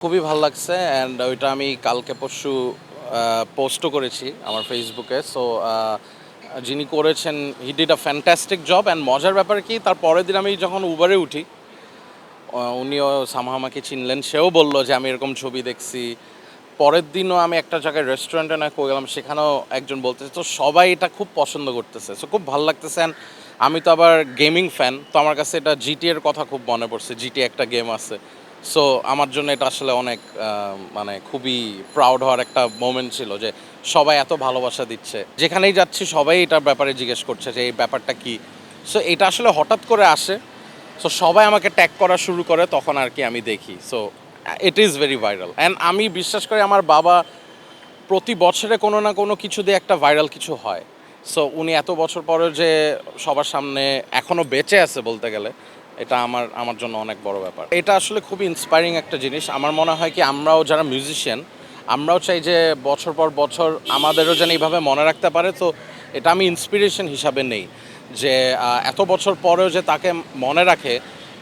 খুবই ভাল লাগছে অ্যান্ড ওইটা আমি কালকে পরশু পোস্টও করেছি আমার ফেসবুকে। সো যিনি করেছেন he did a fantastic job. And মজার ব্যাপার কি, তার পরের দিন আমি যখন উবারে উঠি, উনিও সামহাও আমাকে চিনলেন। সেও বলল যে আমি এরকম ছবি দেখছি। পরের দিনও আমি একটা জায়গায় রেস্টুরেন্টে না কই গেলাম, সেখানেও একজন বলতেছে। তো সবাই এটা খুব পছন্দ করতেছে, সো খুব ভালো লাগতেছে। অ্যান্ড আমি তো আবার গেমিং ফ্যান, তো আমার কাছে এটা জিটি এর কথা খুব মনে পড়ছে। জিটি একটা গেম আছে, সো আমার জন্য এটা আসলে অনেক মানে খুবই প্রাউড হওয়ার একটা মোমেন্ট ছিল যে সবাই এত ভালোবাসা দিচ্ছে। যেখানেই যাচ্ছি সবাই এটার ব্যাপারে জিজ্ঞেস করছে যে এই ব্যাপারটা কী। সো এটা আসলে হঠাৎ করে আসে, সো সবাই আমাকে ট্যাগ করা শুরু করে, তখন আর কি আমি দেখি। So it is very viral. And আমি বিশ্বাস করি আমার বাবা প্রতি বছরে কোনো না কোনো কিছু দিয়ে একটা ভাইরাল কিছু হয়। সো উনি এত বছর পরেও যে সবার সামনে এখনও বেঁচে আছে বলতে গেলে, এটা আমার জন্য অনেক বড় ব্যাপার। এটা আসলে খুবই ইন্সপায়ারিং একটা জিনিস। আমার মনে হয় কি, আমরাও যারা মিউজিশিয়ান, আমরাও চাই যে বছর পর বছর আমাদেরও যেন এইভাবে মনে রাখতে পারে। তো এটা আমি ইন্সপিরেশন হিসাবে নেই যে এত বছর পরেও যে তাকে মনে রাখে।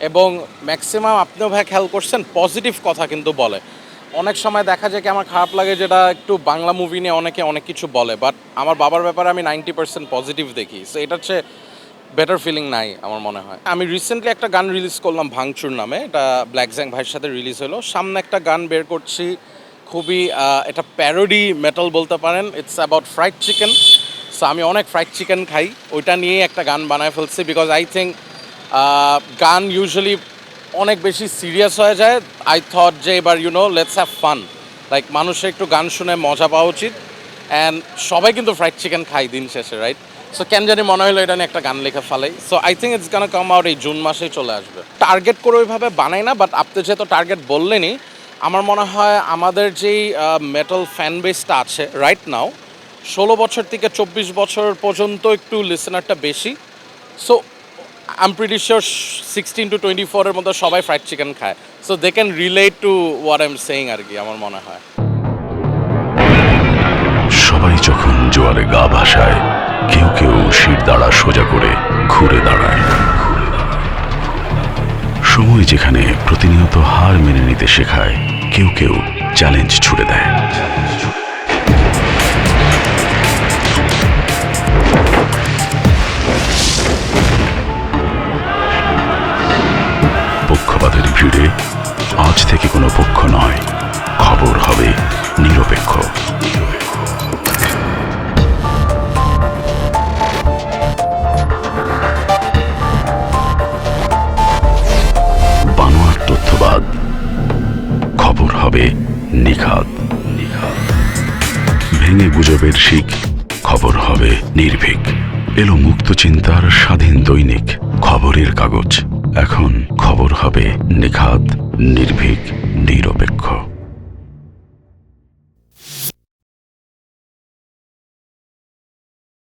এবং ম্যাক্সিমাম আপনিও ভাই খেয়াল করছেন, পজিটিভ কথা কিন্তু বলে। অনেক সময় দেখা যায় কি, আমার খারাপ লাগে যেটা একটু বাংলা মুভি নিয়ে অনেকে অনেক কিছু বলে, বাট আমার বাবার ব্যাপারে আমি 90% পজিটিভ দেখি। সো এটা হচ্ছে বেটার ফিলিং নাই আমার মনে হয়। আমি রিসেন্টলি একটা গান রিলিজ করলাম ভাঙচুর নামে, এটা ব্ল্যাক জ্যাং ভাইয়ের সাথে রিলিজ হলো। সামনে একটা গান বের করছি, খুবই এটা প্যারোডি মেটাল বলতে পারেন। It's about fried chicken. So আমি অনেক ফ্রাইড চিকেন খাই, ওইটা নিয়েই একটা গান বানায় ফেলছি। বিকজ আই থিঙ্ক গান ইউজুয়ালি অনেক বেশি সিরিয়াস হয়ে যায়। আই থট যে এবার লেটস হ্যাভ ফান, লাইক মানুষের একটু গান শুনে মজা পাওয়া উচিত। অ্যান্ড সবাই কিন্তু ফ্রাইড চিকেন খাই দিন শেষে, রাইট? সো কেন জানি মনে হলো এটা নিয়ে একটা গান লেখা ফেলাই। So I think it's gonna come out এই জুন মাসেই চলে আসবে। টার্গেট করে ওইভাবে বানাই না, বাট আপনি যেহেতু টার্গেট বললেনই, আমার মনে হয় আমাদের যেই মেটাল ফ্যান বেসটা আছে রাইট নাও, 16 বছর থেকে 24 বছর পর্যন্ত একটু লিসেনারটা বেশি। So I am pretty sure 16 to 24 এর মধ্যে সবাই ফ্রাইড চিকেন খায়। So they can relate to what I am saying আর কি, আমার মনে হয়। সবাই যখন জোয়ারে গা ভাসায়, কেউ কেউ শির দাঁড়া সোজা করে ঘুরে দাঁড়ায়। সময় যেখানে প্রতিনিয়ত হার মেনে নিতে শেখায়, কেউ কেউ চ্যালেঞ্জ ছুড়ে দেয়। পক্ষপাতের ভিড়ে আজ থেকে কোনো পক্ষ নয়, খবর হবে নিরপেক্ষ। বানোয়ার তথ্যবাদ, খবর হবে নিখাত। ভেঙে গুজবের শিক, খবর হবে নির্ভীক। এলো মুক্ত চিন্তার স্বাধীন দৈনিক খবরের কাগজ। এখন খবর হবে নিখাত, নির্ভীক, নিরপেক্ষ।